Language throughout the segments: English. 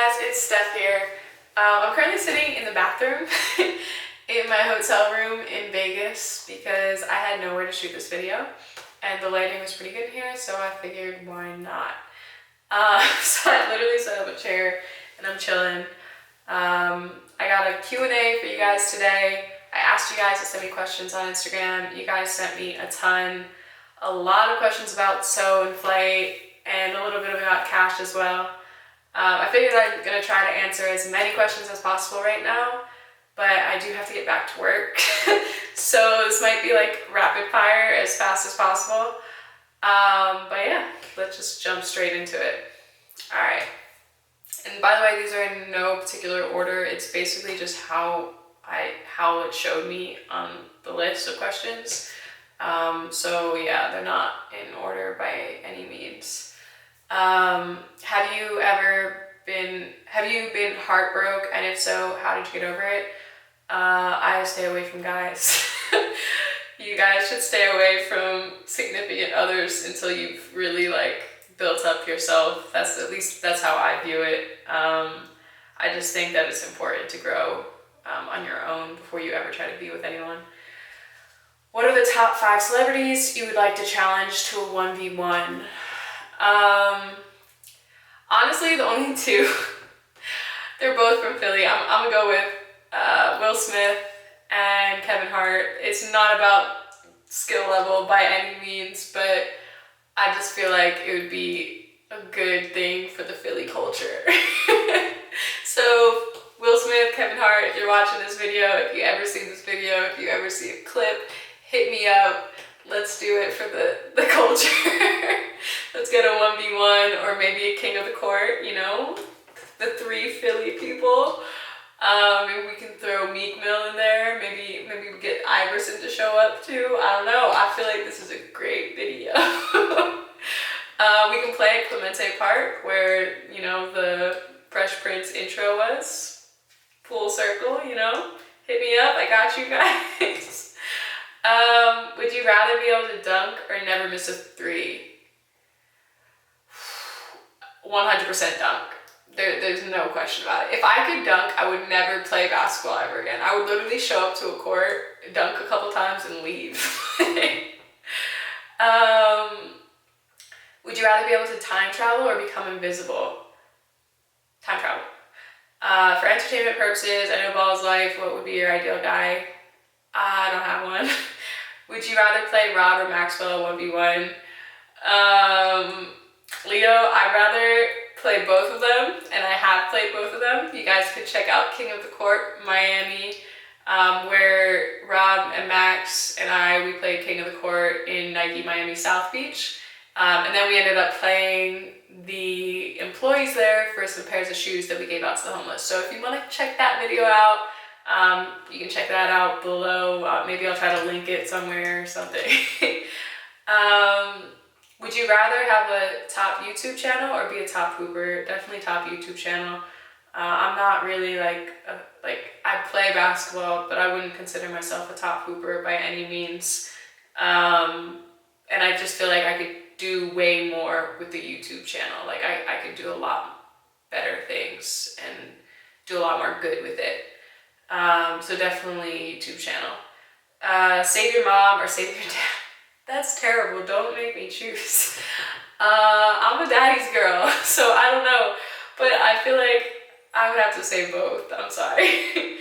guys, it's Steph here. I'm currently sitting in the bathroom in my hotel room in Vegas because I had nowhere to shoot this video and the lighting was pretty good here, so I figured why not. So I literally set up a chair and I'm chilling. I got a Q&A for you guys today. I asked you guys to send me questions on Instagram. You guys sent me a ton. A lot of questions about sew and flight and a little bit about cash as well. I figured I'm going to try to answer as many questions as possible right now, but I do have to get back to work. So this might be like rapid fire as fast as possible. But yeah, let's just jump straight into it. All right. And by the way, these are in no particular order. It's basically just how it showed me on the list of questions. So yeah, they're not in order by any means. Have you been heartbroken, and if so, how did you get over it? I stay away from guys. You guys should stay away from significant others until you've really built up yourself. At least that's how I view it. I just think that it's important to grow on your own before you ever try to be with anyone. What are the top 5 celebrities you would like to challenge to a 1v1? Honestly, the only 2. They're both from Philly. I'm gonna go with Will Smith and Kevin Hart. It's not about skill level by any means, but I just feel like it would be a good thing for the Philly culture. So Will Smith, Kevin Hart, if you're watching this video, if you ever see this video, if you ever see a clip, hit me up. Let's do it for the culture. Let's get a 1v1 or maybe a king of the court, you know? The 3 Philly people. Maybe we can throw Meek Mill in there. Maybe we get Iverson to show up too. I don't know. I feel like this is a great video. We can play Clemente Park where, you know, the Fresh Prince intro was. Full circle, you know? Hit me up. I got you guys. Would you rather be able to dunk or never miss a 3? 100% dunk. There's no question about it. If I could dunk, I would never play basketball ever again. I would literally show up to a court, dunk a couple times, and leave. Would you rather be able to time travel or become invisible? Time travel. For entertainment purposes, I know Ball's life, what would be your ideal guy? I don't have one. Would you rather play Rob or Maxwell 1v1? Leo, I'd rather play both of them, and I have played both of them. You guys could check out King of the Court Miami, where Rob and Max and we played King of the Court in Nike Miami South Beach. And then we ended up playing the employees there for some pairs of shoes that we gave out to the homeless. So if you want to check that video out, you can check that out below. Maybe I'll try to link it somewhere or something. Would you rather have a top YouTube channel or be a top hooper? Definitely top YouTube channel. I'm not really I play basketball, but I wouldn't consider myself a top hooper by any means. And I just feel like I could do way more with the YouTube channel. I could do a lot better things and do a lot more good with it. So definitely YouTube channel. Save your mom or save your dad. That's terrible. Don't make me choose. I'm a daddy's girl, so I don't know. But I feel like I would have to say both. I'm sorry.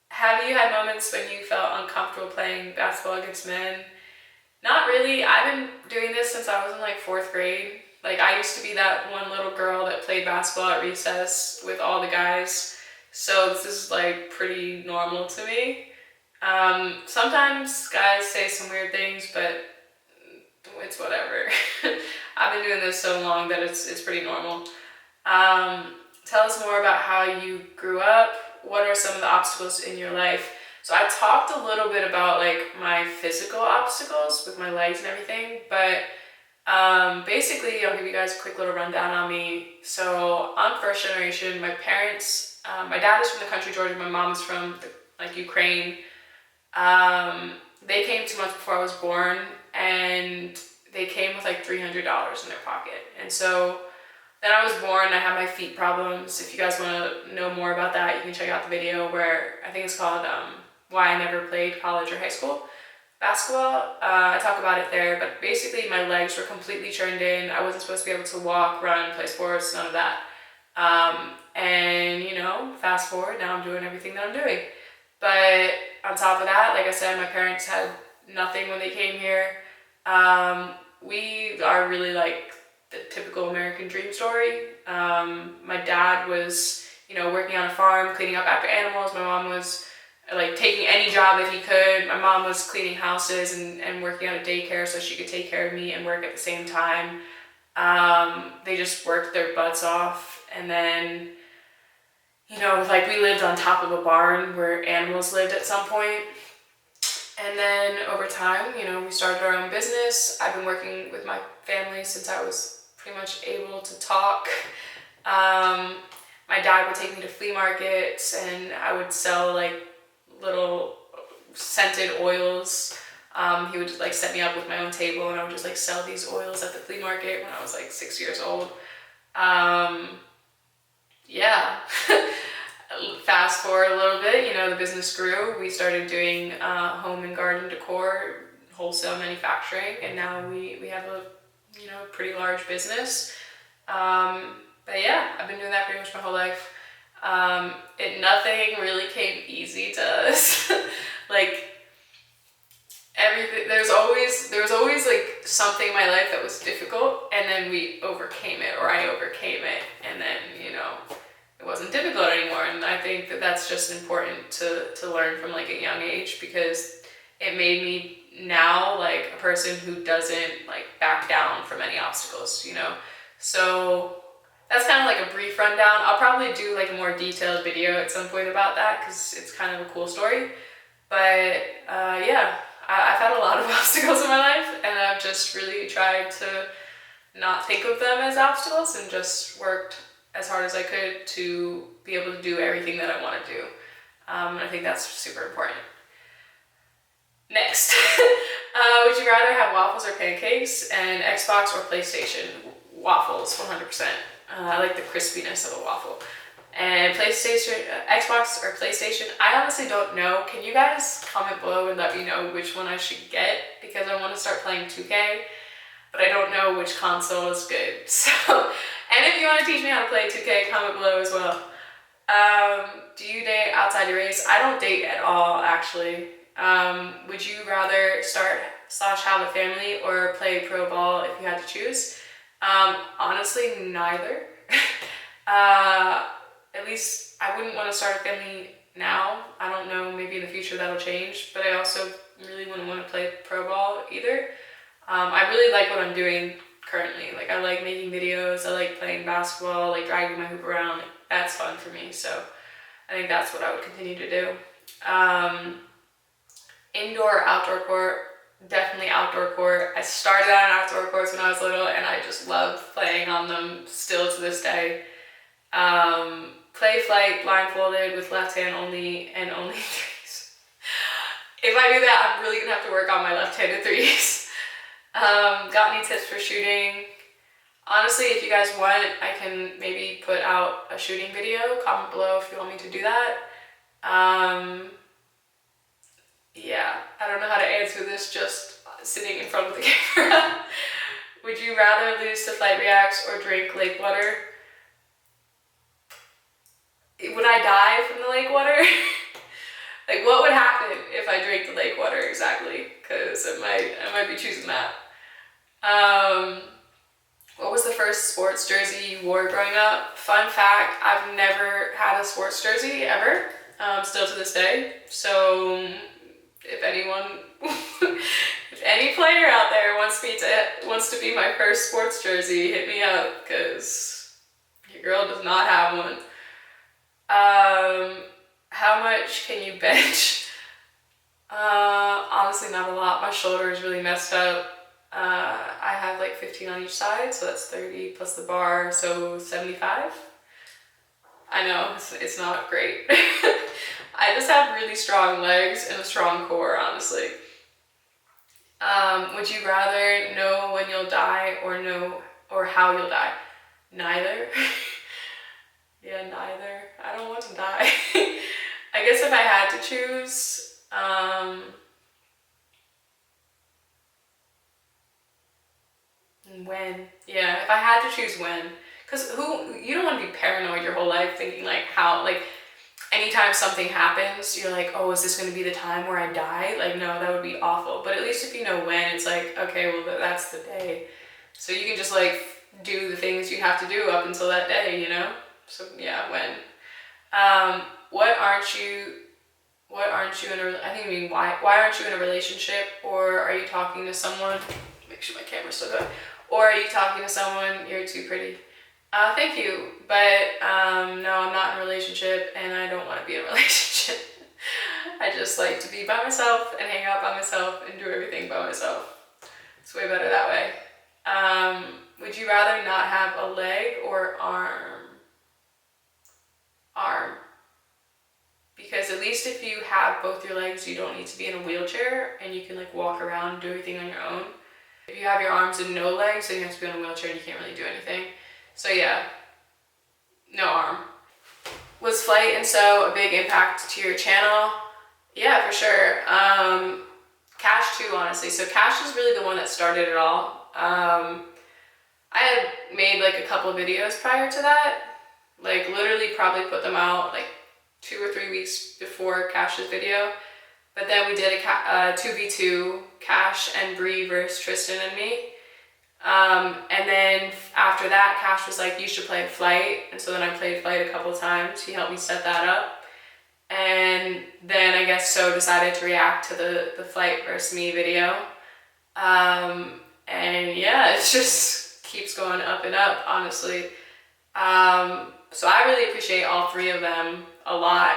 Have you had moments when you felt uncomfortable playing basketball against men? Not really. I've been doing this since I was in 4th grade. I used to be that one little girl that played basketball at recess with all the guys. So this is pretty normal to me. Sometimes guys say some weird things, but it's whatever. I've been doing this so long that it's pretty normal. Tell us more about how you grew up. What are some of the obstacles in your life? So I talked a little bit about my physical obstacles with my legs and everything, but basically I'll give you guys a quick little rundown on me. So I'm first generation. My parents, my dad is from the country Georgia. My mom is from Ukraine. They came 2 months before I was born, and they came with $300 in their pocket. And so Then I was born, I had my feet problems. If you guys want to know more about that, you can check out the video where I think it's called Why I Never Played College or High School Basketball. I talk about it there, but basically my legs were completely turned in. I wasn't supposed to be able to walk, run, play sports, none of that. And you know, fast forward, now I'm doing everything that I'm doing. But on top of that, like I said, my parents had nothing when they came here. We are really like the typical American dream story. My dad was, you know, working on a farm, cleaning up after animals. My mom was like taking any job that he could. My mom was cleaning houses and working at a daycare so she could take care of me and work at the same time. They just worked their butts off. And then, you know, like we lived on top of a barn where animals lived at some point. And then over time, you know, we started our own business. I've been working with my family since I was pretty much able to talk. My dad would take me to flea markets and I would sell like little scented oils. He would like set me up with my own table and I would just like sell these oils at the flea market when I was like 6 years old. Yeah. Fast forward a little bit, you know, the business grew. We started doing home and garden decor, wholesale manufacturing, and now we have a, you know, pretty large business. But yeah, I've been doing that pretty much my whole life. Nothing really came easy to us. Like everything, there was always like something in my life that was difficult, and then we overcame it, or I overcame it, and then, you know, it wasn't difficult anymore. And I think that that's just important to learn from like a young age, because it made me now like a person who doesn't like back down from any obstacles, you know? So that's kind of like a brief rundown. I'll probably do like a more detailed video at some point about that because it's kind of a cool story. But yeah, I've had a lot of obstacles in my life, and I've just really tried to not think of them as obstacles and just worked as hard as I could to be able to do everything that I want to do. And I think that's super important. Next, would you rather have waffles or pancakes? And Xbox or PlayStation? Waffles, 100%. I like the crispiness of a waffle. And PlayStation, Xbox or PlayStation? I honestly don't know. Can you guys comment below and let me know which one I should get? Because I want to start playing 2K, but I don't know which console is good. So, and if you want to teach me how to play 2K, comment below as well. Do you date outside your race? I don't date at all, actually. Would you rather start/have a family or play pro ball if you had to choose? Honestly, neither. At least I wouldn't want to start a family now. I don't know, maybe in the future that'll change, but I also really wouldn't want to play pro ball either. I really like what I'm doing currently. Like, I like making videos, I like playing basketball, like dragging my hoop around. Like, that's fun for me, so I think that's what I would continue to do. Indoor or outdoor court? Definitely outdoor court. I started on outdoor courts when I was little, and I just love playing on them still to this day. Play flight blindfolded with left hand only and only threes. If I do that, I'm really gonna have to work on my left-handed threes. Got any tips for shooting? Honestly, if you guys want, I can maybe put out a shooting video. Comment below if you want me to do that. Yeah, I don't know how to answer this just sitting in front of the camera. Would you rather lose to Flightreacts or drink lake water? Would I die from the lake water? Like, what would happen if I drank the lake water exactly? Because I might be choosing that. What was the first sports jersey you wore growing up? Fun fact, I've never had a sports jersey ever, still to this day. So if anyone, if any player out there wants to be my first sports jersey, hit me up, because your girl does not have one. How much can you bench? Honestly, not a lot. My shoulder is really messed up. I have like 15 on each side, so that's 30 plus the bar, so 75. I know, it's not great. I just have really strong legs and a strong core, honestly. Would you rather know when you'll die or how you'll die? neither. Yeah, neither. I don't want to die. I guess if I had to choose, when? Yeah, if I had to choose when. Because you don't want to be paranoid your whole life thinking like how, like, anytime something happens, you're like, oh, is this going to be the time where I die? Like, no, that would be awful. But at least if you know when, it's like, okay, well, that's the day. So you can just like do the things you have to do up until that day, you know? So yeah, when. What aren't you in a, I think I mean, why aren't you in a relationship? Or are you talking to someone? Make sure my camera's still going. Or are you talking to someone? You're too pretty. Thank you, but no, I'm not in a relationship and I don't want to be in a relationship. I just like to be by myself and hang out by myself and do everything by myself. It's way better that way. Would you rather not have a leg or arm? Arm. Because at least if you have both your legs, you don't need to be in a wheelchair and you can like walk around and do everything on your own. If you have your arms and no legs, then you have to be in a wheelchair and you can't really do anything. So yeah, no arm. Was flight and sew a big impact to your channel? Yeah, for sure. Cash too, honestly. So Cash is really the one that started it all. I had made like a couple of videos prior to that. Like literally probably put them out like 2 or 3 weeks before Cash's video. But then we did a 2v2, Cash and Bree versus Tristan and me. And then after that, Cash was like, you should play Flight. And so then I played Flight a couple times. He helped me set that up. And then I guess So decided to react to the Flight versus me video. And yeah, it just keeps going up and up, honestly. So I really appreciate all 3 of them a lot.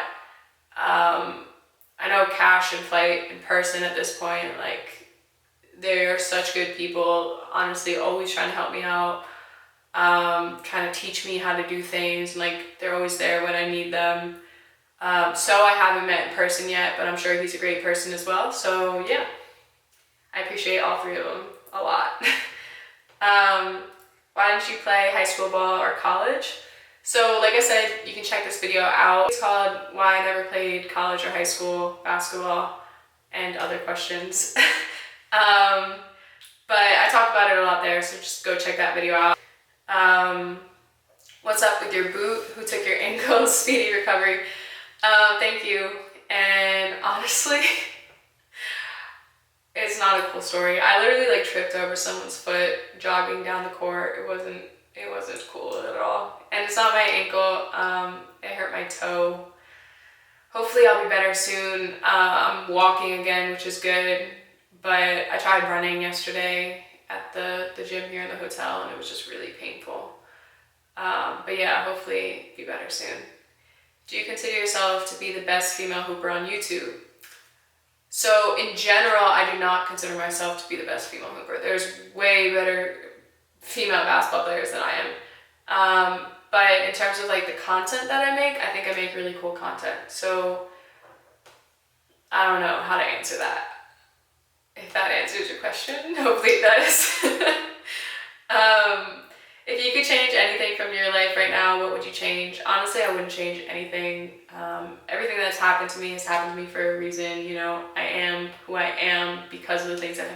I know Cash and Flight in person at this point, like, they're such good people, honestly, always trying to help me out, trying to teach me how to do things, and like, they're always there when I need them. So I haven't met in person yet, but I'm sure he's a great person as well, so yeah. I appreciate all 3 of them a lot. Why didn't you play high school ball or college? So like I said, you can check this video out. It's called Why I Never Played College or High School Basketball and Other Questions. But I talk about it a lot there, so just go check that video out. What's up with your boot? Who took your ankle? Speedy recovery. Thank you. And honestly, it's not a cool story. I literally like tripped over someone's foot jogging down the court. It wasn't cool at all. And it's not my ankle. It hurt my toe. Hopefully I'll be better soon. I'm walking again, which is good. But I tried running yesterday at the gym here in the hotel, and it was just really painful. But yeah, hopefully be better soon. Do you consider yourself to be the best female hooper on YouTube? So in general, I do not consider myself to be the best female hooper. There's way better female basketball players than I am. But in terms of like the content that I make really cool content. So I don't know how to answer that. If that answers your question, hopefully it does. If you could change anything from your life right now, what would you change? Honestly, I wouldn't change anything. Everything that's happened to me has happened to me for a reason. You know, I am who I am because of the things that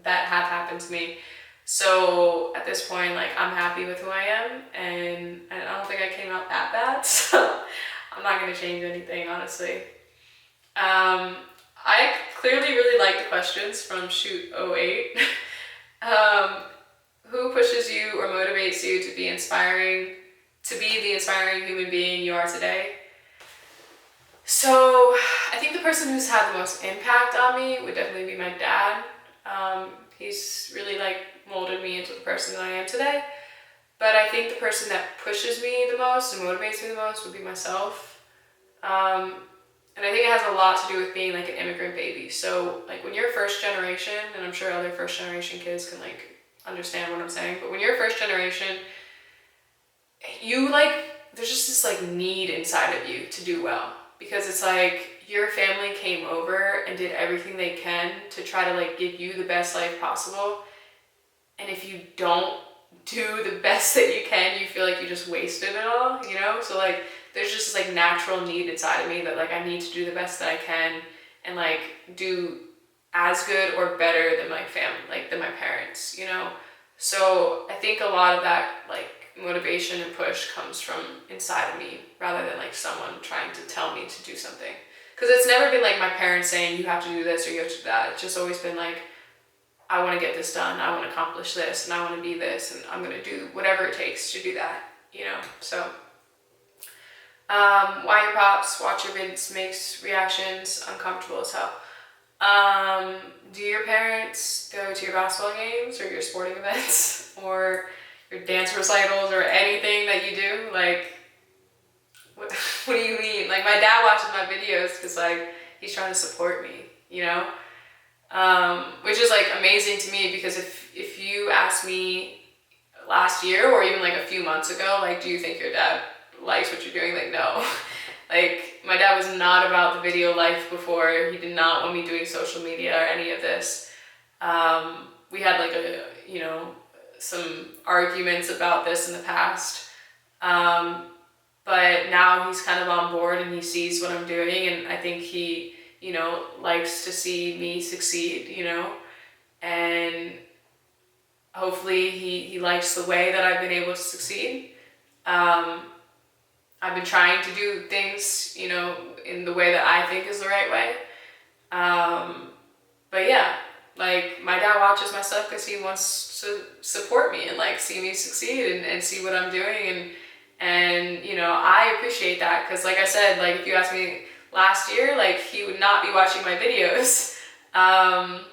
have happened to me. So at this point, like, I'm happy with who I am, and I don't think I came out that bad, so I'm not going to change anything, honestly. I clearly really like the questions from Shoot 08. Who pushes you or motivates you to be the inspiring human being you are today? So I think the person who's had the most impact on me would definitely be my dad. He's really like molded me into the person that I am today. But I think the person that pushes me the most and motivates me the most would be myself. And I think it has a lot to do with being like an immigrant baby. So like when you're first generation, and I'm sure other first generation kids can like understand what I'm saying, but when you're first generation, you like, there's just this like need inside of you to do well, because it's like your family came over and did everything they can to try to like give you the best life possible. And if you don't do the best that you can, you feel like you just wasted it all, you know? So like there's just this like natural need inside of me that like I need to do the best that I can and like do as good or better than my family, like than my parents, you know? So I think a lot of that like motivation and push comes from inside of me rather than like someone trying to tell me to do something. Because it's never been like my parents saying you have to do this or you have to do that. It's just always been like, I want to get this done, I want to accomplish this, and I want to be this, and I'm going to do whatever it takes to do that, you know? So, why your pops, watch your vids, makes reactions uncomfortable as hell. Do your parents go to your basketball games or your sporting events or your dance recitals or anything that you do? Like, what do you mean? Like, my dad watches my videos because, like, he's trying to support me, you know? Which is like amazing to me because if you asked me last year or even like a few months ago, like, do you think your dad likes what you're doing? Like, no. Like, my dad was not about the video life before. He did not want me doing social media or any of this. We had like you know, some arguments about this in the past. But now he's kind of on board and he sees what I'm doing, and I think he, you know, likes to see me succeed, you know, and hopefully he likes the way that I've been able to succeed. I've been trying to do things, you know, in the way that I think is the right way. But yeah, like, my dad watches my stuff because he wants to support me and like see me succeed and see what I'm doing, and you know, I appreciate that because, like I said, like, if you asked me last year, like, he would not be watching my videos, and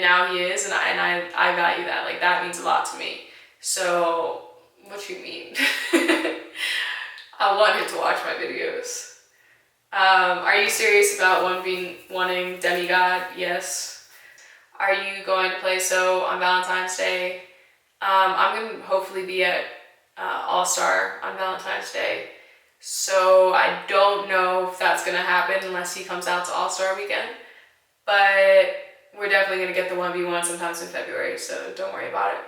now he is, and I value that. Like, that means a lot to me. So what you mean? I want him to watch my videos. Are you serious about wanting demigod? Yes. Are you going to play so on Valentine's Day? I'm going to hopefully be at All-Star on Valentine's Day. So I don't know if that's going to happen unless he comes out to All-Star weekend. But we're definitely going to get the 1v1 sometimes in February, so don't worry about it.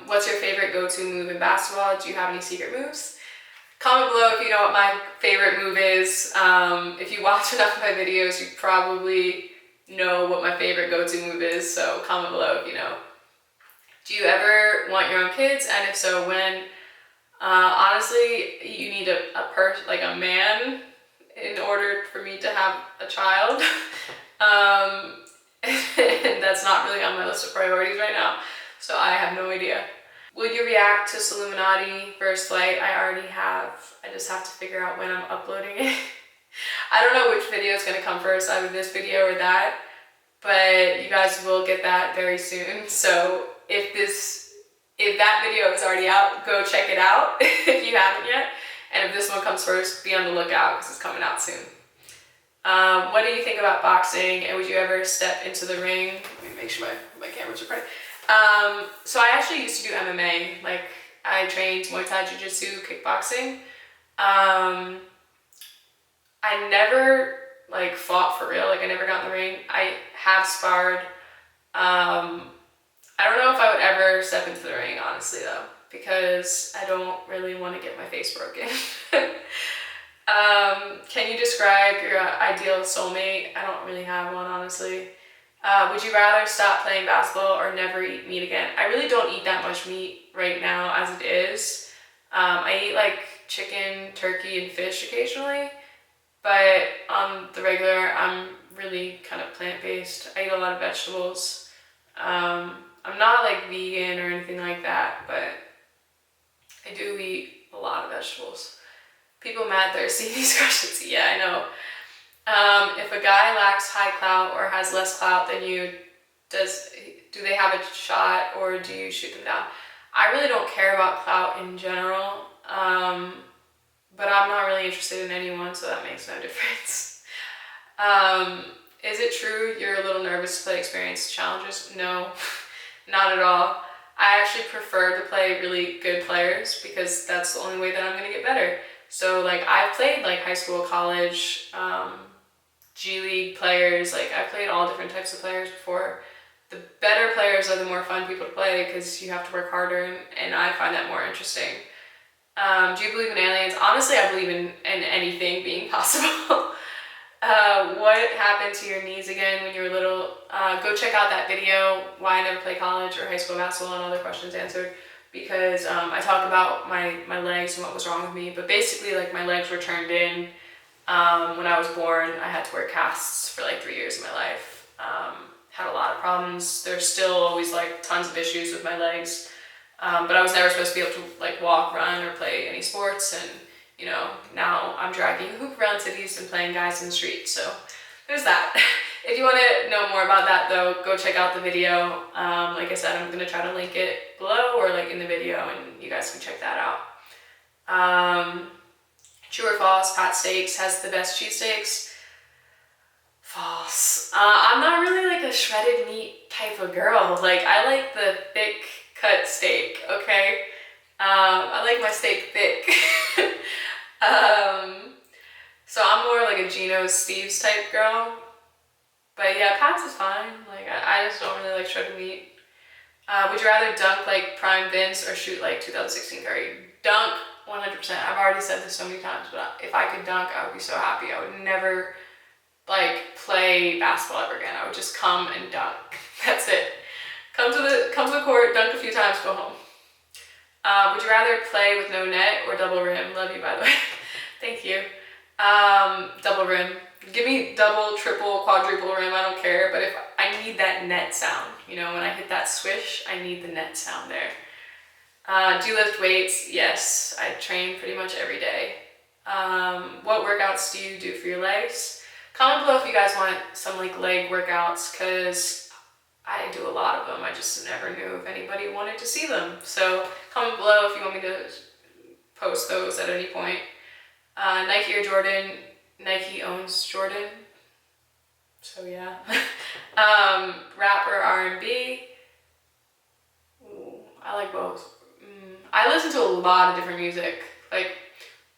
What's your favorite go-to move in basketball? Do you have any secret moves? Comment below if you know what my favorite move is. If you watch enough of my videos, you probably know what my favorite go-to move is, so comment below if you know. Do you ever want your own kids? And if so, when? Honestly, you need a man in order for me to have a child. And that's not really on my list of priorities right now, so I have no idea. Will you react to Solluminati first flight? I already have. I just have to figure out when I'm uploading it. I don't know which video is going to come first, either this video or that, but you guys will get that very soon. So if that video is already out, go check it out if you haven't yet. And if this one comes first, be on the lookout because it's coming out soon. What do you think about boxing, and would you ever step into the ring? Let me make sure my cameras are pretty. So I actually used to do MMA. Like, I trained Muay Thai, Jiu-Jitsu, kickboxing. I never like fought for real. Like, I never got in the ring. I have sparred. I don't know if I would ever step into the ring, honestly, though, because I don't really want to get my face broken. Can you describe your ideal soulmate? I don't really have one, honestly. Would you rather stop playing basketball or never eat meat again? I really don't eat that much meat right now as it is. I eat like chicken, turkey, and fish occasionally, but on the regular, I'm really kind of plant-based. I eat a lot of vegetables. I'm not like vegan or anything like that, but I do eat a lot of vegetables. People mad thirsty these questions. Yeah, I know. If a guy lacks high clout or has less clout than you, do they have a shot or do you shoot them down? I really don't care about clout in general, but I'm not really interested in anyone, so that makes no difference. Is it true you're a little nervous to play experienced challenges? No, not at all. I actually prefer to play really good players because that's the only way that I'm going to get better. So like, I've played like high school, college, G League players. Like, I've played all different types of players before. the better players are the more fun people to play because you have to work harder, and I find that more interesting. Do you believe in aliens? Honestly, I believe in anything being possible. What happened to your knees again when you were little? Go check out that video, why I never played college or high school basketball, and all the questions answered, because I talk about my legs and what was wrong with me. But basically, like, my legs were turned in when I was born. I had to wear casts for like 3 years of my life. Had a lot of problems. There's still always like tons of issues with my legs. But I was never supposed to be able to like walk, run, or play any sports, and you know, now I'm dragging a hoop around cities and playing guys in the street. So there's that. If you want to know more about that though, go check out the video. Like I said, I'm gonna try to link it below or like in the video, and you guys can check that out. True or false, Pat Steaks has the best cheesesteaks? False. I'm not really like a shredded meat type of girl. Like, I like the thick cut steak, okay? I like my steak thick. So I'm more like a Gino's Steve's type girl. But yeah, Pat's is fine. Like, I just don't really like shredded meat. Would you rather dunk like Prime Vince or shoot like 2016 Curry? Dunk 100%. I've already said this so many times, but if I could dunk, I would be so happy. I would never like play basketball ever again. I would just come and dunk. That's it. Come to the court, dunk a few times, go home. Would you rather play with no net or double rim? Love you, by the way. Thank you. Double rim. Give me double, triple, quadruple rim, I don't care. But if I need that net sound, you know, when I hit that swish, I need the net sound there. Do you lift weights? Yes, I train pretty much every day. What workouts do you do for your legs? Comment below if you guys want some like leg workouts, because I do a lot of them. I just never knew if anybody wanted to see them. So comment below if you want me to post those at any point. Nike or Jordan? Nike owns Jordan. So yeah. Rap or R&B? Ooh, I like both. I listen to a lot of different music. Like,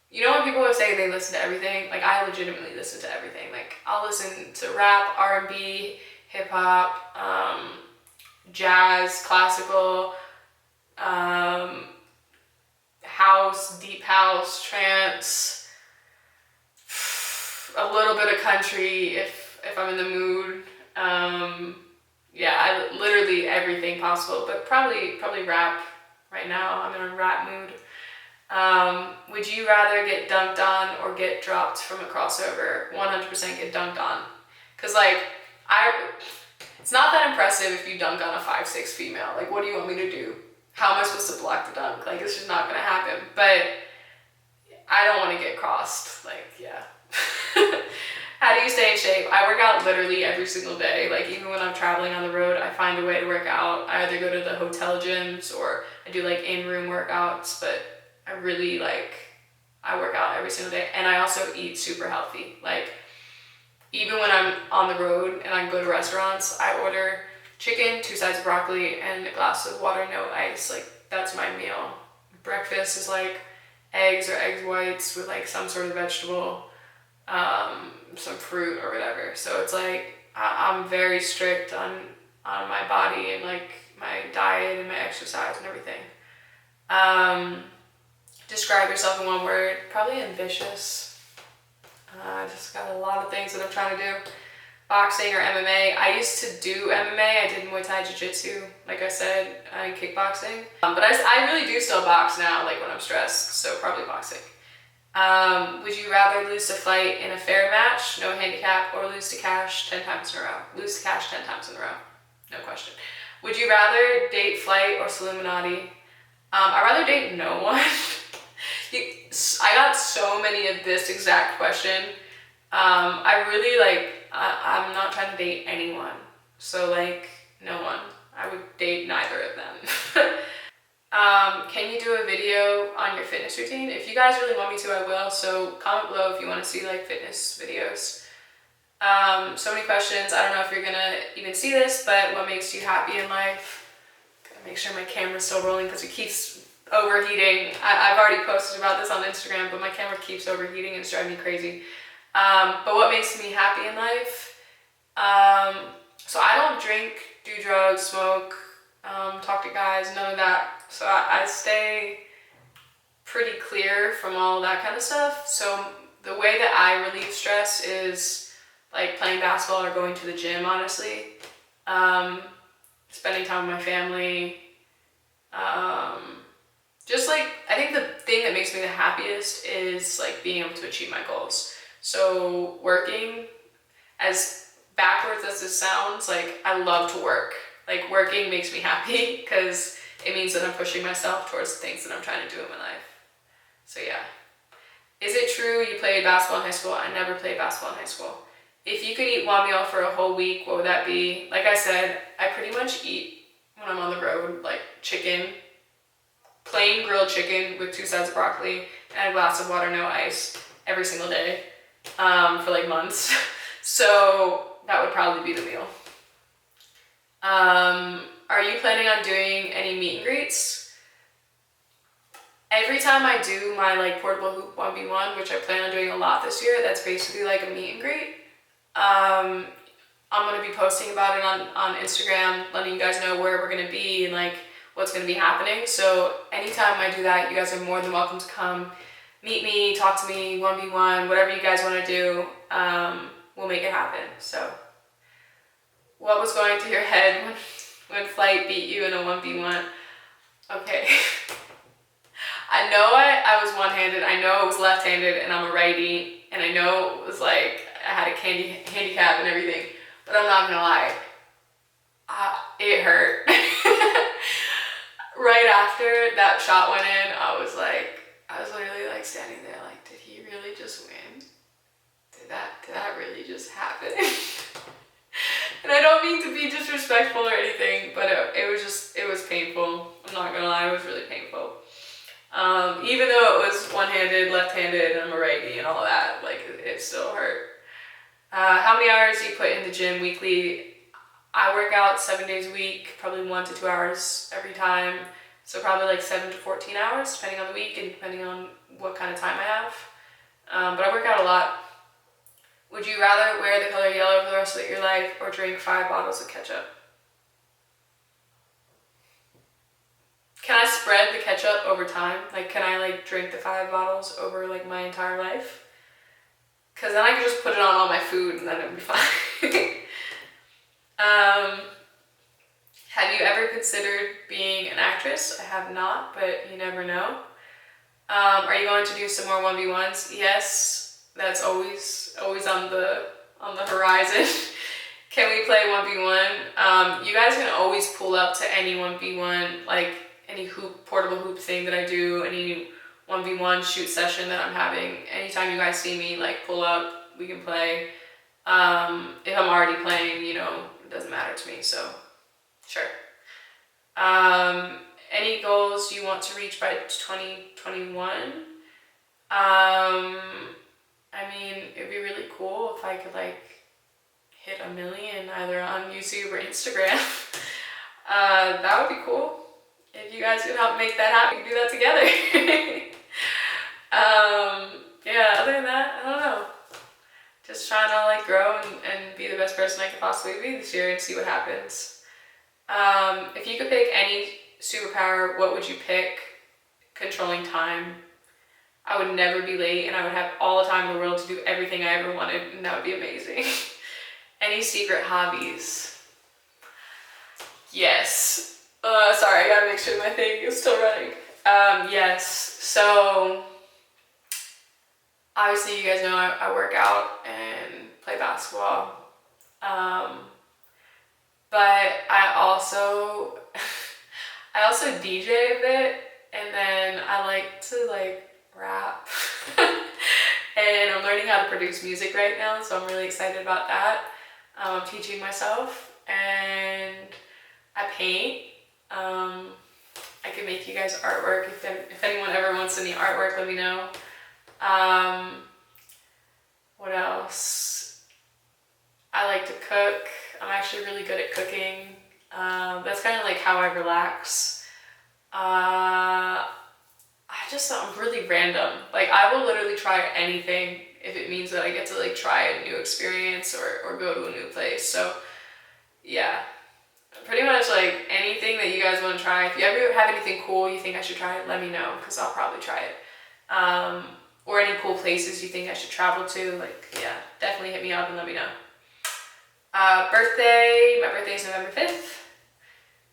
you know when people say they listen to everything? Like, I legitimately listen to everything. Like, I'll listen to rap, R&B, hip hop, jazz, classical, house, deep house, trance, a little bit of country if I'm in the mood. Yeah, literally everything possible, but probably rap right now. I'm in a rap mood. Would you rather get dunked on or get dropped from a crossover? 100% get dunked on. Cause like, it's not that impressive if you dunk on a 5'6" female. Like, what do you want me to do? How am I supposed to block the dunk? Like, it's just not gonna happen. But I don't want to get crossed. Like, yeah. How do you stay in shape? I work out literally every single day. Like, even when I'm traveling on the road, I find a way to work out. I either go to the hotel gyms or I do like in-room workouts, but I really I work out every single day. And I also eat super healthy. Like, even when I'm on the road and I go to restaurants, I order chicken, 2 sides of broccoli, and a glass of water, no ice. Like, that's my meal. Breakfast is like eggs or egg whites with like some sort of vegetable, some fruit or whatever. So it's like, I'm very strict on my body and like my diet and my exercise and everything. Describe yourself in one word. Probably ambitious. I just got a lot of things that I'm trying to do. Boxing or MMA. I used to do MMA. I did Muay Thai Jiu-Jitsu, like I said, and kickboxing. But I really do still box now, like when I'm stressed, so probably boxing. Would you rather lose to fight in a fair match, no handicap, or lose to cash 10 times in a row? Lose to cash 10 times in a row, no question. Would you rather date Flight or Solluminati? I'd rather date no one. I got so many of this exact question. I really I'm not trying to date anyone. So like, no one. I would date neither of them. Can you do a video on your fitness routine? If you guys really want me to, I will. So comment below if you want to see like fitness videos. So many questions. I don't know if you're gonna even see this, but what makes you happy in life? Gotta make sure my camera's still rolling because it keeps overheating. I've already posted about this on Instagram, but my camera keeps overheating and it's driving me crazy. But what makes me happy in life? So I don't drink do drugs, smoke, talk to guys, none of that. So I stay pretty clear from all that kind of stuff. So the way that I relieve stress is like playing basketball or going to the gym, honestly. Spending time with my family. Just like, I think the thing that makes me the happiest is like being able to achieve my goals. So working, as backwards as this sounds, like I love to work. Like working makes me happy because it means that I'm pushing myself towards the things that I'm trying to do in my life. So yeah. Is it true you played basketball in high school? I never played basketball in high school. If you could eat one meal for a whole week, what would that be? Like I said, I pretty much eat when I'm on the road, like chicken, plain grilled chicken with 2 sides of broccoli and a glass of water, no ice, every single day for like months. So that would probably be the meal. Are you planning on doing any meet and greets? Every time I do my like portable hoop 1v1, which I plan on doing a lot this year, that's basically like a meet and greet. I'm going to be posting about it on Instagram, letting you guys know where we're going to be and like what's going to be happening. So anytime I do that, you guys are more than welcome to come meet me, talk to me, 1v1, whatever you guys want to do, we'll make it happen. So what was going through your head when Flight beat you in a 1v1? Okay. I know I was one-handed, I know it was left-handed and I'm a righty, and I know it was like I had a handicap and everything, but I'm not gonna lie, it hurt. Right after that shot went in, I was literally like standing there like, did he really just win? Did that really just happen? And I don't mean to be disrespectful or anything, but it was painful. I'm not gonna lie, it was really painful. Even though it was one-handed, left-handed, and I'm a righty and all that, like it still hurt. How many hours do you put in the gym weekly? I work out 7 days a week, probably 1 to 2 hours every time. So probably like 7 to 14 hours, depending on the week and depending on what kind of time I have. But I work out a lot. Would you rather wear the color yellow for the rest of your life or drink 5 bottles of ketchup? Can I spread the ketchup over time? Like, can I like drink the 5 bottles over like my entire life? Cause then I could just put it on all my food and then it'd be fine. Have you ever considered being an actress? I have not, but you never know. Are you going to do some more 1v1s? Yes, that's always on the horizon. Can we play 1v1? You guys can always pull up to any 1v1, like any portable hoop thing that I do, any 1v1 shoot session that I'm having. Anytime you guys see me, like pull up, we can play. If I'm already playing, you know, it doesn't matter to me, so sure. Any goals you want to reach by 2021? I mean, it'd be really cool if I could like hit 1 million either on YouTube or Instagram. That would be cool. If you guys could help make that happen, we can do that together. Yeah, other than that, I don't know. Just trying to like grow and be the best person I could possibly be this year and see what happens. If you could pick any superpower, what would you pick? Controlling time. I would never be late and I would have all the time in the world to do everything I ever wanted, and that would be amazing. Any secret hobbies? Yes. Sorry, I gotta make sure my thing is still running. Yes, so obviously you guys know I work out and play basketball. But I also DJ a bit, and then I like to like rap. And I'm learning how to produce music right now, so I'm really excited about that. I'm teaching myself, and I paint. I can make you guys artwork. If anyone ever wants any artwork, let me know. What else? I like to cook. I'm actually really good at cooking. That's kind of like how I relax. I'm really random. Like I will literally try anything if it means that I get to like try a new experience or go to a new place. So yeah, pretty much like anything that you guys want to try. If you ever have anything cool you think I should try, let me know, because I'll probably try it. Or any cool places you think I should travel to, like, yeah, definitely hit me up and let me know. Birthday, my birthday is November 5th.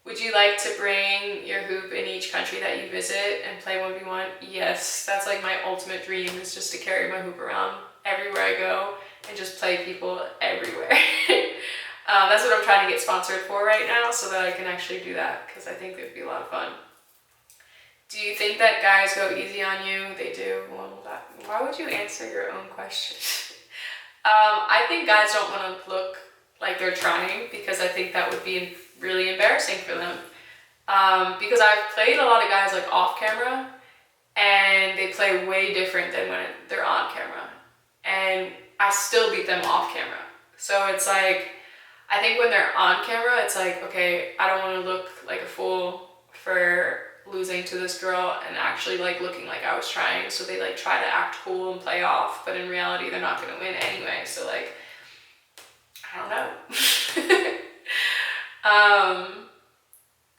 Would you like to bring your hoop in each country that you visit and play 1v1? Yes, that's like my ultimate dream, is just to carry my hoop around everywhere I go and just play people everywhere. That's what I'm trying to get sponsored for right now, so that I can actually do that, because I think it would be a lot of fun. Do you think that guys go easy on you? They do. Well, why would you answer your own question? I think guys don't want to look like they're trying, because I think that would be really embarrassing for them. Because I've played a lot of guys like off camera, and they play way different than when they're on camera. And I still beat them off camera. So it's like, I think when they're on camera, it's like, okay, I don't want to look like a fool for losing to this girl and actually like looking like I was trying. So they like try to act cool and play off, but in reality, they're not going to win anyway. So like, I don't know.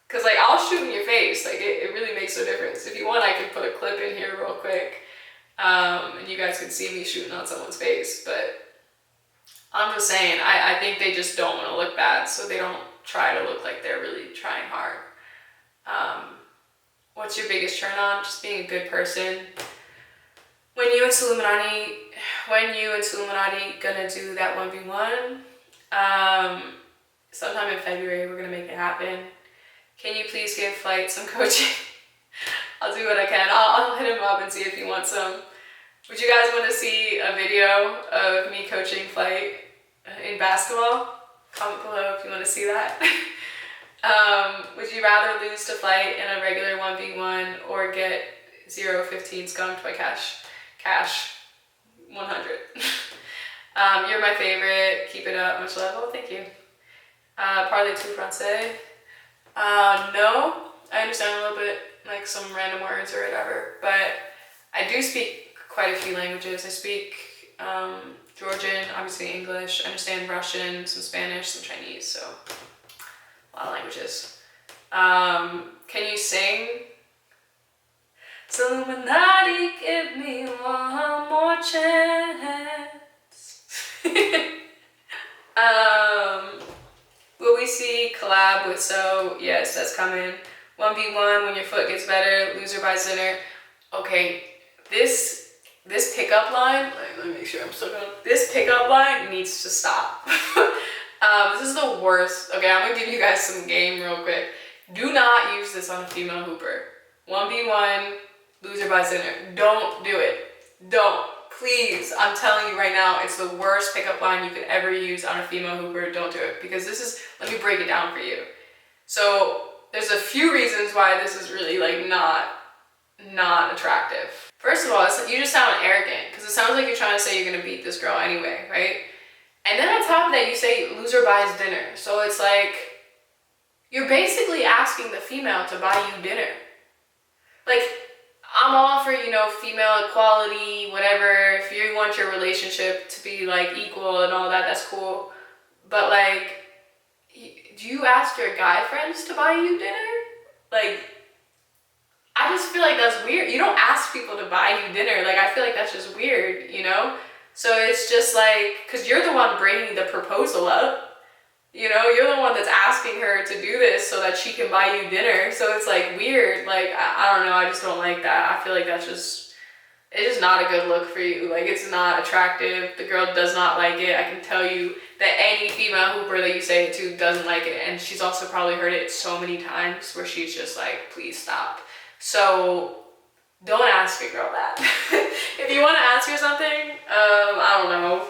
Cause like I'll shoot in your face. Like it really makes no difference. If you want, I can put a clip in here real quick. And you guys can see me shooting on someone's face, but I'm just saying, I think they just don't want to look bad, so they don't try to look like they're really trying hard. What's your biggest turn on? Just being a good person. When you and Solluminati gonna do that 1v1? Sometime in February, we're gonna make it happen. Can you please give Flight some coaching? I'll do what I can. I'll hit him up and see if he wants some. Would you guys want to see a video of me coaching Flight in basketball? Comment below if you want to see that. Would you rather lose to Flight in a regular 1v1 or get 0-15 skunked by Cash 100? You're my favorite. Keep it up. Much love. Oh, thank you. Parlez tu français? No, I understand a little bit, like some random words or whatever, but I do speak quite a few languages. I speak Georgian, obviously English, I understand Russian, some Spanish, some Chinese, so a lot of languages. Can you sing? Solluminati, give me one more chance. Will we see collab with So? Yes, that's coming. 1v1 when your foot gets better, loser buys dinner. Okay, this pickup line, let me make sure I'm still going. This pickup line needs to stop. This is the worst. Okay, I'm gonna give you guys some game real quick. Do not use this on a female hooper. 1v1, loser buys dinner. Don't do it. Don't. Please, I'm telling you right now, it's the worst pickup line you could ever use on a female hooper. Don't do it, because this is, let me break it down for you. So there's a few reasons why this is really like not attractive. First of all, you just sound arrogant, because it sounds like you're trying to say you're gonna beat this girl anyway, right? And then on top of that, you say loser buys dinner. So it's like, you're basically asking the female to buy you dinner. Like, I'm all for, you know, female equality, whatever. If you want your relationship to be like equal and all that, that's cool. But like, do you ask your guy friends to buy you dinner? Like, I just feel like that's weird. You don't ask people to buy you dinner. Like, I feel like that's just weird, you know? So it's just like, because you're the one bringing the proposal up. You know, you're the one that's asking her to do this so that she can buy you dinner. So it's like weird. Like, I don't know. I just don't like that. I feel like that's just, it's just not a good look for you. Like, it's not attractive. The girl does not like it. I can tell you that any female hooper that you say it to doesn't like it. And she's also probably heard it so many times where she's just like, please stop. So don't ask a girl that. If you want to ask her something, I don't know.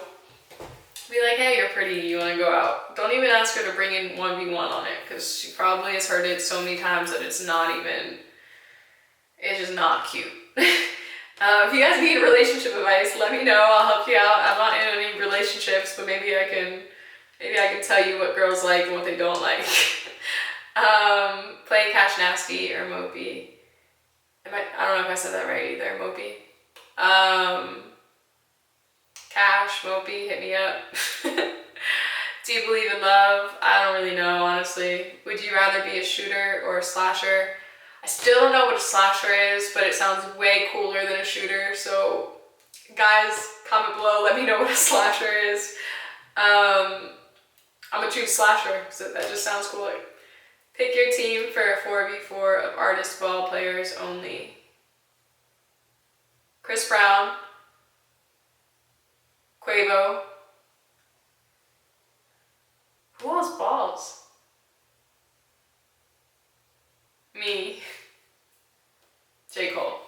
Be like, hey, you're pretty, you want to go out. Don't even ask her to bring in 1v1 on it, because she probably has heard it so many times that it's just not cute. If you guys need relationship advice, let me know. I'll help you out. I'm not in any relationships, but maybe I can tell you what girls like and what they don't like. Playing Cashnasty or Mopey. I don't know if I said that right either, Mopey. Cash, Mopey, hit me up. Do you believe in love? I don't really know, honestly. Would you rather be a shooter or a slasher? I still don't know what a slasher is, but it sounds way cooler than a shooter. So guys, comment below, let me know what a slasher is. I'm gonna choose slasher, so that just sounds cooler. Pick your team for a 4v4 of artist ball players only. Chris Brown, Quavo. Who else balls? Me. J. Cole.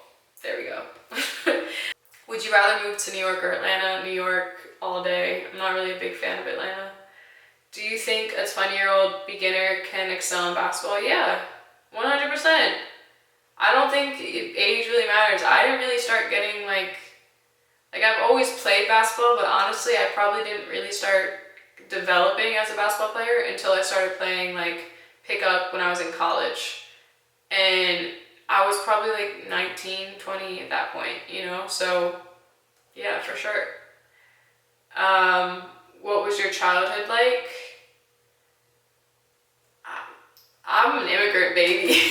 There we go. Would you rather move to New York or Atlanta? New York all day. I'm not really a big fan of Atlanta. Do you think a 20-year-old beginner can excel in basketball? Yeah, 100%. I don't think age really matters. I didn't really start getting like I've always played basketball, but honestly I probably didn't really start developing as a basketball player until I started playing like pickup when I was in college. And I was probably like 19, 20 at that point, you know? So yeah, for sure. What was your childhood like? I'm an immigrant baby.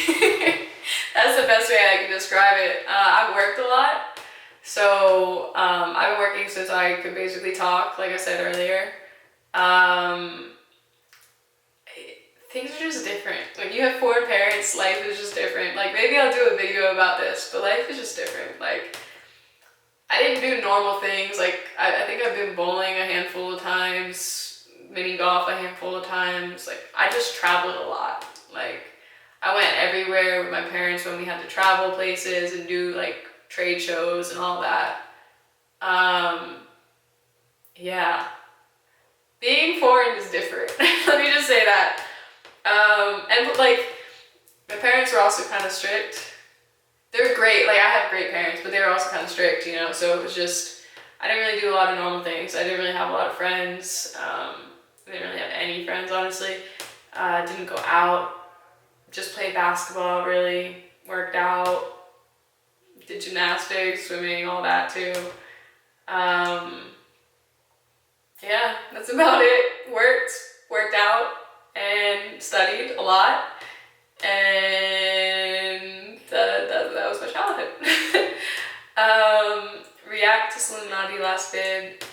That's the best way I can describe it. I've worked a lot. So I've been working since I could basically talk, like I said earlier. Things are just different. When you have foreign parents, life is just different. Like maybe I'll do a video about this, but life is just different. Like I didn't do normal things. Like I think I've been bowling a handful of times, mini golf a handful of times. Like I just traveled a lot. Like I went everywhere with my parents when we had to travel places and do like trade shows and all that. Yeah. Being foreign is different. Let me just say that. And like my parents were also kind of strict. They're great. Like I have great parents, but they were also kind of strict, you know. So it was just I didn't really do a lot of normal things. I didn't really have a lot of friends. I didn't really have any friends, honestly. Didn't go out. Just played basketball. Really worked out. Did gymnastics, swimming, all that too. Yeah, that's about it. Worked out, and studied a lot. And that was my childhood. React to Solluminati last vid.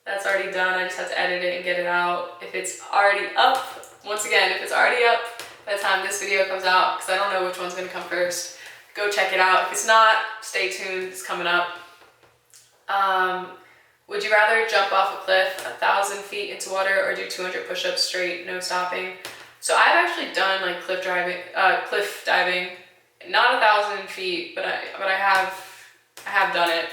That's already done. I just have to edit it and get it out. If it's already up, once again, if it's already up by the time this video comes out, because I don't know which one's gonna come first, go check it out. If it's not, stay tuned, it's coming up. Would you rather jump off a cliff 1,000 feet into water or do 200 push-ups straight, no stopping? So I've actually done like cliff diving, not 1,000 feet, but I have done it.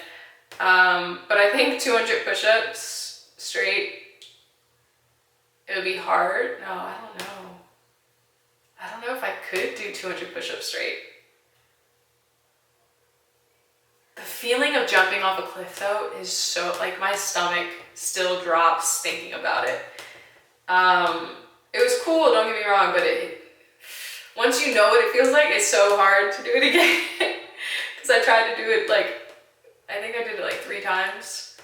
But I think 200 push-ups straight, it would be hard. No, I don't know. I don't know if I could do 200 push-ups straight. The feeling of jumping off a cliff though is so, like my stomach still drops thinking about it. It was cool, don't get me wrong, but once you know what it feels like, it's so hard to do it again. Because I tried to do it I think I did it like 3 times.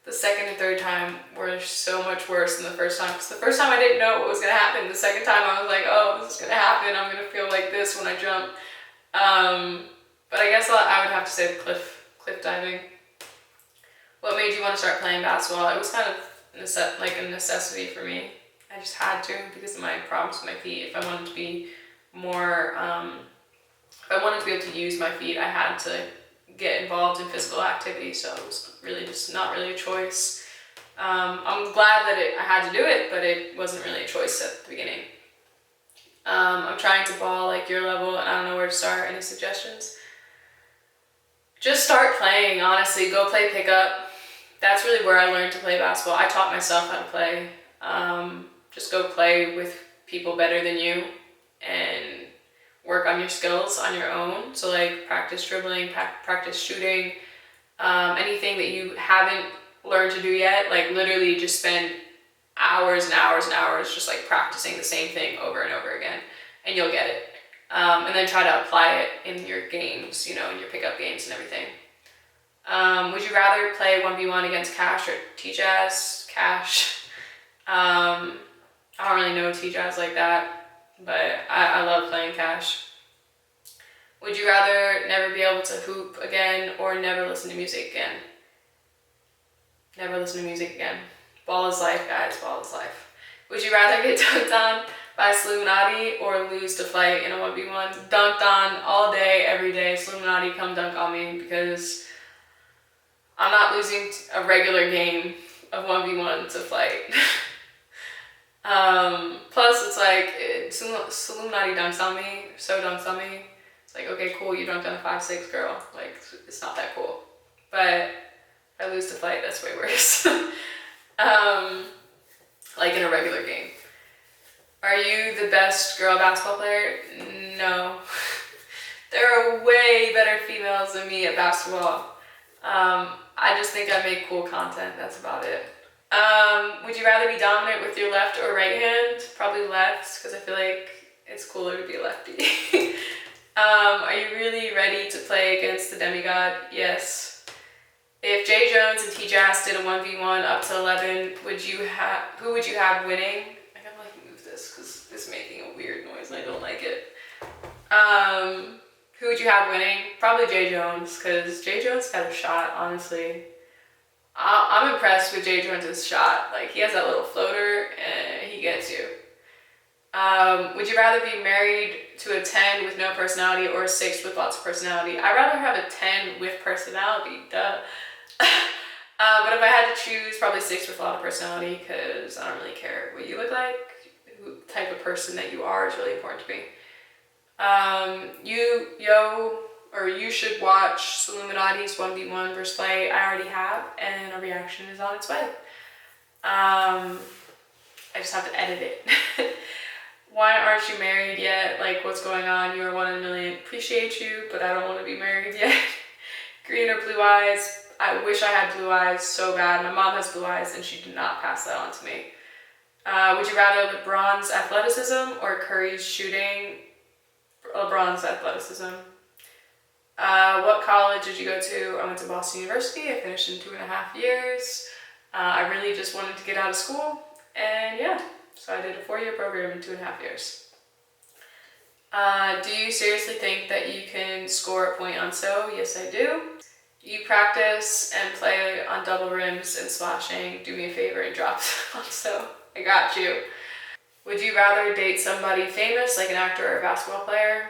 The second and third time were so much worse than the first time. Because the first time I didn't know what was going to happen. The second time I was like, oh, this is going to happen. I'm going to feel like this when I jump. But I guess I would have to say cliff diving. What made you want to start playing basketball? It was kind of like a necessity for me. I just had to because of my problems with my feet. If I wanted to be more, if I wanted to be able to use my feet, I had to get involved in physical activity. So it was really just not really a choice. I'm glad that I had to do it, but it wasn't really a choice at the beginning. I'm trying to ball like your level and I don't know where to start. Any suggestions? Just start playing, honestly. Go play pickup. That's really where I learned to play basketball. I taught myself how to play. Just go play with people better than you and work on your skills on your own. So like practice dribbling, practice shooting, anything that you haven't learned to do yet, like literally just spend hours and hours and hours just like practicing the same thing over and over again and you'll get it. And then try to apply it in your games, you know, in your pickup games and everything. Would you rather play 1v1 against Cash or T-Jazz? Cash. I don't really know T-Jazz like that, but I love playing cash. Would you rather never be able to hoop again or never listen to music again? Never listen to music again. Ball is life, guys. Ball is life. Would you rather get dunked on by Sluminati or lose to Flight in a 1v1? Dunked on all day, every day. Sluminati, come dunk on me, because I'm not losing a regular game of 1v1 to Flight. Plus, it's like, Sluminati dunks on me, so dunks on me. It's like, okay, cool, you dunked on a 5'6" girl. Like, it's not that cool. But if I lose to Flight, that's way worse. Like in a regular game. Are you the best girl basketball player? No. There are way better females than me at basketball. I just think I make cool content, that's about it. Would you rather be dominant with your left or right hand? Probably left, because I feel like it's cooler to be a lefty. Are you really ready to play against the demigod? Yes. If Jay Jones and T-Jazz did a 1v1 up to 11, who would you have winning? I gotta like move this because it's making a weird noise and I don't like it. Who would you have winning? Probably Jay Jones, because Jay Jones got a shot, honestly. I'm impressed with Jay Jones' shot. Like, he has that little floater and he gets you. Would you rather be married to a 10 with no personality or a 6 with lots of personality? I'd rather have a 10 with personality, duh. But if I had to choose, probably 6 with a lot of personality, because I don't really care what you look like. What type of person that you are is really important to me. You should watch Solluminati's 1v1 versus Flight. I already have, and a reaction is on its way. I just have to edit it. Why aren't you married yet? Like, what's going on? You are 1 in a million. Appreciate you, but I don't want to be married yet. Green or blue eyes? I wish I had blue eyes so bad. My mom has blue eyes and she did not pass that on to me. Would you rather LeBron's athleticism or Curry's shooting? LeBron's athleticism. What college did you go to? I went to Boston University. I finished in 2.5 years. I really just wanted to get out of school, and yeah, so I did a 4-year program in 2.5 years. Do you seriously think that you can score a point on So? Yes, I do. You practice and play on double rims and splashing. Do me a favor and drop on So. I got you. Would you rather date somebody famous, like an actor or a basketball player?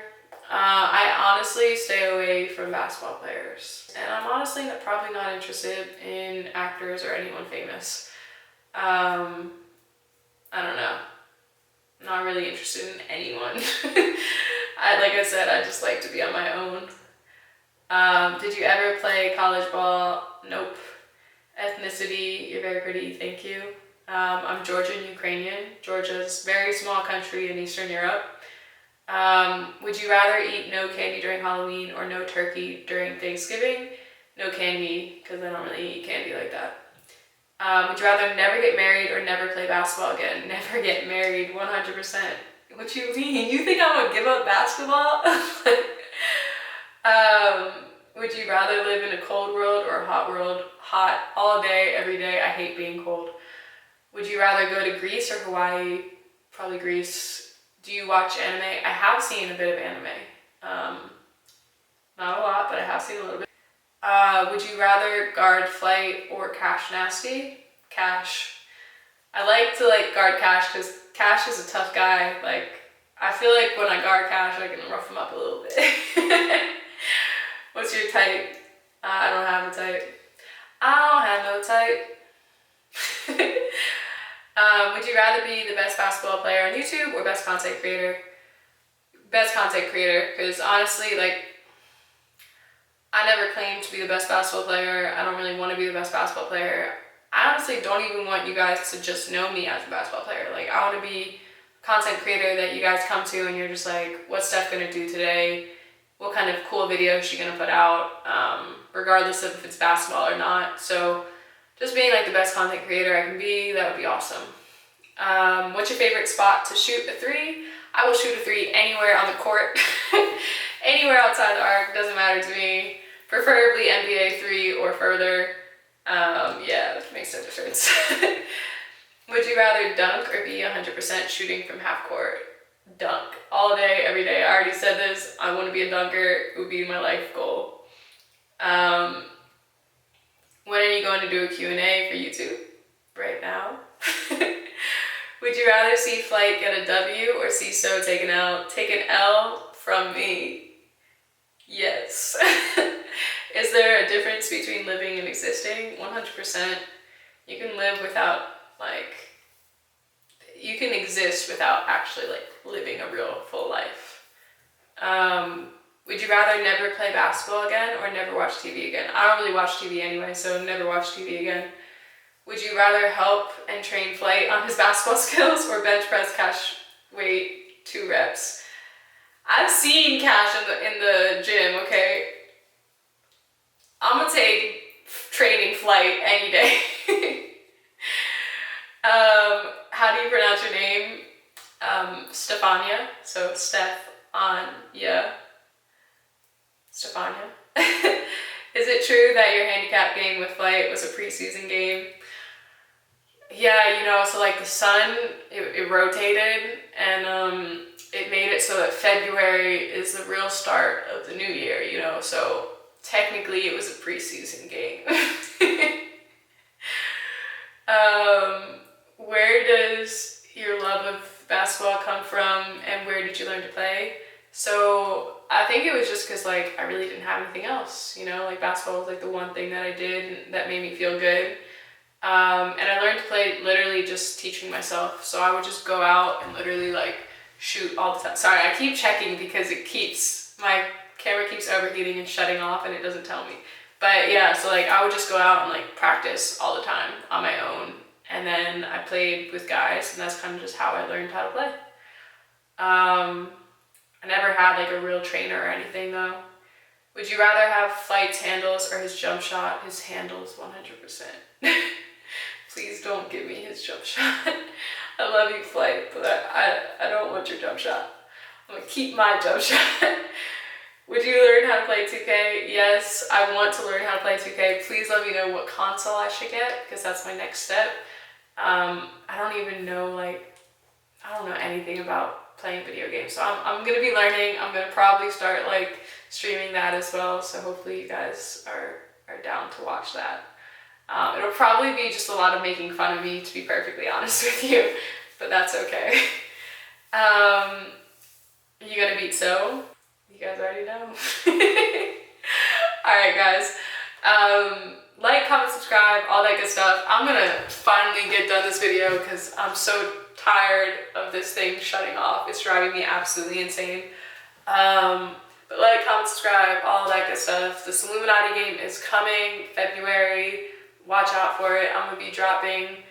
I honestly stay away from basketball players. And I'm honestly probably not interested in actors or anyone famous. I don't know. I'm not really interested in anyone. Like I said, I just like to be on my own. Did you ever play college ball? Nope. Ethnicity, you're very pretty, thank you. I'm Georgian Ukrainian. Georgia's a very small country in Eastern Europe. Would you rather eat no candy during Halloween or no turkey during Thanksgiving? No candy, because I don't really eat candy like that. Would you rather never get married or never play basketball again? Never get married, 100%. What you mean? You think I'm gonna give up basketball? Would you rather live in a cold world or a hot world? Hot all day, every day. I hate being cold. Would you rather go to Greece or Hawaii? Probably Greece. Do you watch anime? I have seen a bit of anime. Not a lot, but I have seen a little bit. Would you rather guard Flight or Cashnasty? Cash. I like to guard Cash because Cash is a tough guy. Like, I feel like when I guard Cash, I can rough him up a little bit. What's your type? I don't have a type. I don't have no type. Would you rather be the best basketball player on YouTube or best content creator? Best content creator, because honestly, I never claimed to be the best basketball player. I don't really want to be the best basketball player. I honestly don't even want you guys to just know me as a basketball player. Like, I want to be a content creator that you guys come to and you're just like, what's Steph gonna do today? What kind of cool video is she gonna put out? Regardless of if it's basketball or not. So just being the best content creator I can be, that would be awesome. What's your favorite spot to shoot a 3? I will shoot a 3 anywhere on the court. Anywhere outside the arc, doesn't matter to me. Preferably NBA 3 or further. Yeah, that makes no difference. Would you rather dunk or be 100% shooting from half court? Dunk. All day, every day. I already said this. I want to be a dunker. It would be my life goal. When are you going to do a Q&A for YouTube? Right now. Would you rather see Flight get a W or see So take an L? Take an L from me. Yes. Is there a difference between living and existing? 100%. You can live without, like, you can exist without actually, like, living a real full life. Would you rather never play basketball again or never watch TV again? I don't really watch TV anyway, so never watch TV again. Would you rather help and train Flight on his basketball skills or bench press Cash weight 2 reps? I've seen Cash in the gym, okay? I'm gonna take training Flight any day. How do you pronounce your name? Stephania. So Stephania. Stephania. Is it true that your handicap game with Flight was a preseason game? Yeah, you know, so like the sun, it rotated, and it made it so that February is the real start of the new year, you know, so technically it was a preseason game. Where does your love of basketball come from, and where did you learn to play? So I think it was just because, like, I really didn't have anything else, you know, like basketball was like the one thing that I did that made me feel good. And I learned to play literally just teaching myself. So I would just go out and literally like shoot all the time. Sorry, I keep checking because my camera keeps overheating and shutting off and it doesn't tell me. But yeah, so like I would just go out and like practice all the time on my own. And then I played with guys, and that's kind of just how I learned how to play. I never had like a real trainer or anything though. Would you rather have Flight's handles or his jump shot? His handles, 100%. Please don't give me his jump shot. I love you, Flight, but I don't want your jump shot. I'm gonna keep my jump shot. Would you learn how to play 2K? Yes, I want to learn how to play 2K. Please let me know what console I should get, because that's my next step. I don't even know, like, I don't know anything about playing video games. So I'm gonna be learning. I'm gonna probably start like streaming that as well. So hopefully you guys are down to watch that. It'll probably be just a lot of making fun of me, to be perfectly honest with you, but that's okay. You gonna beat So? You guys already know. Alright guys, like, comment, subscribe, all that good stuff. I'm gonna finally get done this video because I'm so tired of this thing shutting off. It's driving me absolutely insane. But like, comment, subscribe, all that good stuff. The Solluminati game is coming February. Watch out for it. I'm gonna be dropping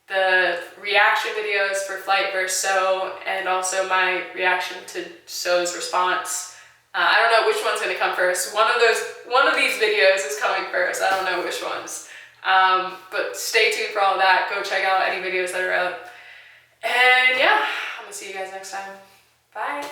the reaction videos for Flight vs. So, and also my reaction to So's response. I don't know which one's gonna come first. One of these videos is coming first. I don't know which ones. But stay tuned for all that. Go check out any videos that are up. And yeah, I'm gonna see you guys next time. Bye.